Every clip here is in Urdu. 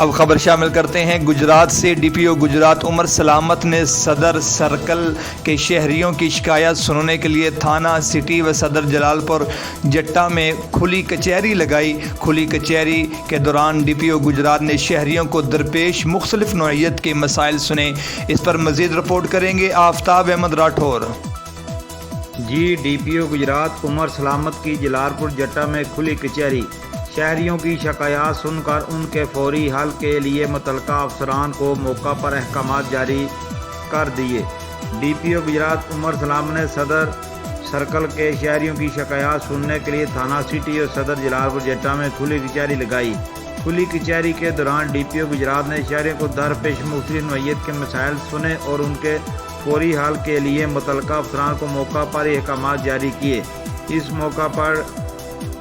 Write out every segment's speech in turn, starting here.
اب خبر شامل کرتے ہیں گجرات سے۔ ڈی پی او گجرات عمر سلامت نے صدر سرکل کے شہریوں کی شکایات سننے کے لیے تھانہ سٹی و صدر جلال پور جٹا میں کھلی کچہری لگائی۔ کھلی کچہری کے دوران ڈی پی او گجرات نے شہریوں کو درپیش مختلف نوعیت کے مسائل سنے۔ اس پر مزید رپورٹ کریں گے آفتاب احمد راٹھور۔ ڈی پی او گجرات عمر سلامت کی جلال پور جٹا میں کھلی کچہری۔ شہریوں کی شکایات سن کر ان کے فوری حل کے لیے متعلقہ افسران کو موقع پر احکامات جاری کر دیے۔ ڈی پی او گجرات عمر سلامت نے صدر سرکل کے شہریوں کی شکایات سننے کے لیے تھانہ سٹی اور صدر جلال پور جٹا میں کھلی کچہری لگائی۔ کھلی کچہری کے دوران ڈی پی او گجرات نے شہریوں کو درپیش مختلف نوعیت کے مسائل سنے اور ان کے فوری حل کے لیے متعلقہ افسران کو موقع پر احکامات جاری کیے۔ اس موقع پر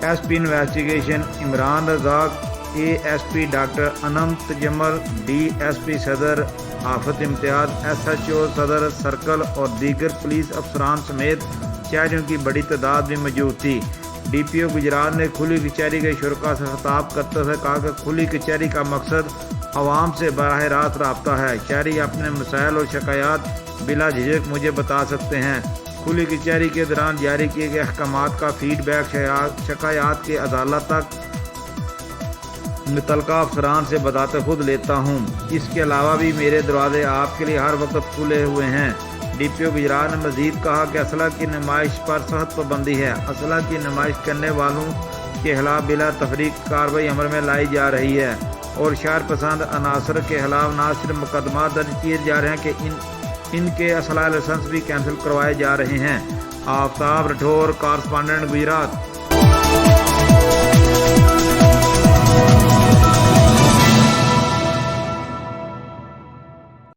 S P investigation Imran Razzaq, A S P doctor Anant Jamal, D S P صدر آفت امتیاز، ایس ایچ او صدر سرکل اور دیگر پولیس افسران سمیت شہریوں کی بڑی تعداد بھی موجود تھی۔ ڈی پی او گجرات نے کھلی کچہری کے شرکاء سے خطاب کرتے ہوئے کہا کہ کھلی کچہری کا مقصد عوام سے براہ راست رابطہ ہے۔ شہری اپنے مسائل اور شکایات بلا جھجک مجھے بتا سکتے ہیں۔ کھلی کچہری کے دوران جاری کیے گئے احکامات کا فیڈ بیک شکایات کے عدالت تک متعلقہ افسران سے بذات خود لیتا ہوں۔ اس کے علاوہ بھی میرے دروازے آپ کے لیے ہر وقت کھلے ہوئے ہیں۔ ڈی پی او گجرات نے مزید کہا کہ اسلحہ کی نمائش پر سخت پابندی ہے۔ اسلحہ کی نمائش کرنے والوں کے خلاف بلا تفریق کارروائی عمل میں لائی جا رہی ہے اور شرار پسند عناصر کے خلاف نہ صرف مقدمات درج کیے جا رہے ہیں کہ ان کے اسلحہ لائسنس بھی کینسل کروائے جا رہے ہیں۔ آفتاب راٹھور، کارسپونڈنٹ گجرات۔